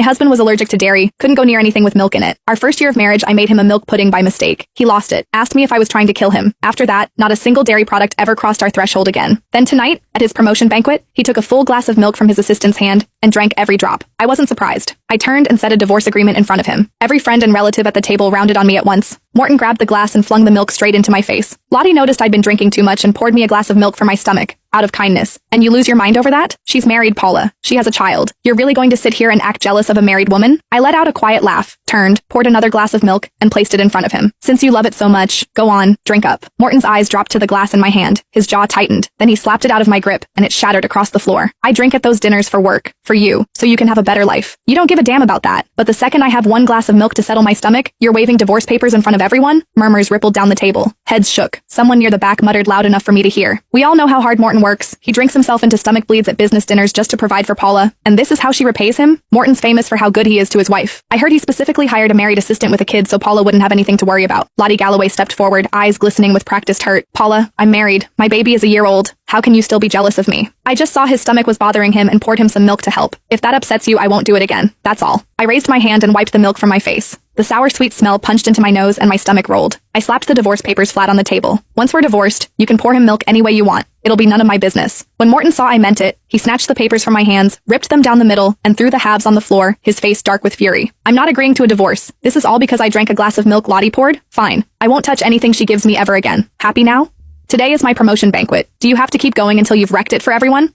My husband was allergic to dairy, couldn't go near anything with milk in it. Our first year of marriage, I made him a milk pudding by mistake. He lost it, asked me if I was trying to kill him. After that, not a single dairy product ever crossed our threshold again. Then tonight, at his promotion banquet, he took a full glass of milk from his assistant's hand and drank every drop. I wasn't surprised. I turned and said a divorce agreement in front of him. Every friend and relative at the table rounded on me at once. Morton grabbed the glass and flung the milk straight into my face. Lottie noticed I'd been drinking too much and poured me a glass of milk for my stomach, out of kindness. And you lose your mind over that? She's married, Paula. She has a child. You're really going to sit here and act jealous of a married woman? I let out a quiet laugh, turned, poured another glass of milk, and placed it in front of him. Since you love it so much, go on, drink up. Morton's eyes dropped to the glass in my hand. His jaw tightened. Then he slapped it out of my grip, and it shattered across the floor. I drink at those dinners for work, for you, so you can have a better life. You don't give a damn about that. But the second I have one glass of milk to settle my stomach, you're waving divorce papers in front of everyone? Murmurs rippled down the table. Heads shook. Someone near the back muttered loud enough for me to hear. We all know how hard Morton works. He drinks himself into stomach bleeds at business dinners just to provide for Paula, and this is how she repays him? Morton's famous for how good he is to his wife. I heard he specifically hired a married assistant with a kid so Paula wouldn't have anything to worry about. Lottie Galloway stepped forward, eyes glistening with practiced hurt. Paula, I'm married. My baby is a year old. How can you still be jealous of me? I just saw his stomach was bothering him and poured him some milk to help. If that upsets you, I won't do it again. That's all. I raised my hand and wiped the milk from my face. The sour sweet smell punched into my nose and my stomach rolled. I slapped the divorce papers flat on the table. Once we're divorced, you can pour him milk any way you want. It'll be none of my business. When Morton saw I meant it, he snatched the papers from my hands, ripped them down the middle, and threw the halves on the floor, his face dark with fury. I'm not agreeing to a divorce. This is all because I drank a glass of milk Lottie poured? Fine. I won't touch anything she gives me ever again. Happy now? Today is my promotion banquet. Do you have to keep going until you've wrecked it for everyone?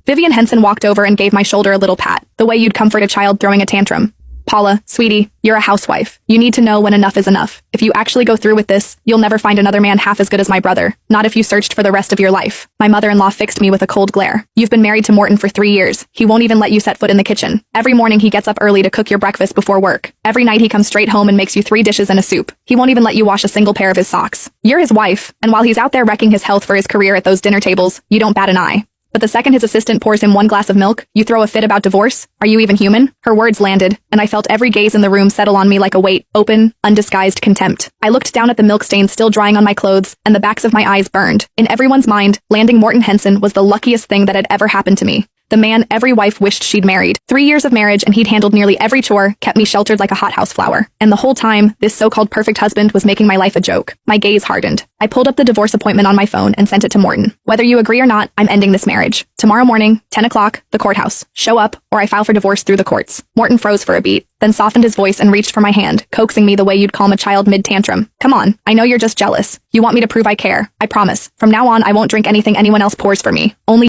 Vivian Henson walked over and gave my shoulder a little pat, the way you'd comfort a child throwing a tantrum. Paula, sweetie, you're a housewife. You need to know when enough is enough. If you actually go through with this, you'll never find another man half as good as my brother. Not if you searched for the rest of your life. My mother-in-law fixed me with a cold glare. You've been married to Morton for 3 years. He won't even let you set foot in the kitchen. Every morning he gets up early to cook your breakfast before work. Every night he comes straight home and makes you 3 dishes and a soup. He won't even let you wash a single pair of his socks. You're his wife, and while he's out there wrecking his health for his career at those dinner tables, you don't bat an eye. But the second his assistant pours him 1 glass of milk, you throw a fit about divorce? Are you even human? Her words landed, and I felt every gaze in the room settle on me like a weight, open, undisguised contempt. I looked down at the milk stains still drying on my clothes, and the backs of my eyes burned. In everyone's mind, landing Morton Henson was the luckiest thing that had ever happened to me. The man every wife wished she'd married. 3 years of marriage and he'd handled nearly every chore, kept me sheltered like a hothouse flower. And the whole time, this so-called perfect husband was making my life a joke. My gaze hardened. I pulled up the divorce appointment on my phone and sent it to Morton. Whether you agree or not, I'm ending this marriage. Tomorrow morning, 10 o'clock, the courthouse. Show up, or I file for divorce through the courts. Morton froze for a beat, then softened his voice and reached for my hand, coaxing me the way you'd calm a child mid-tantrum. Come on, I know you're just jealous. You want me to prove I care. I promise. From now on, I won't drink anything anyone else pours for me. Only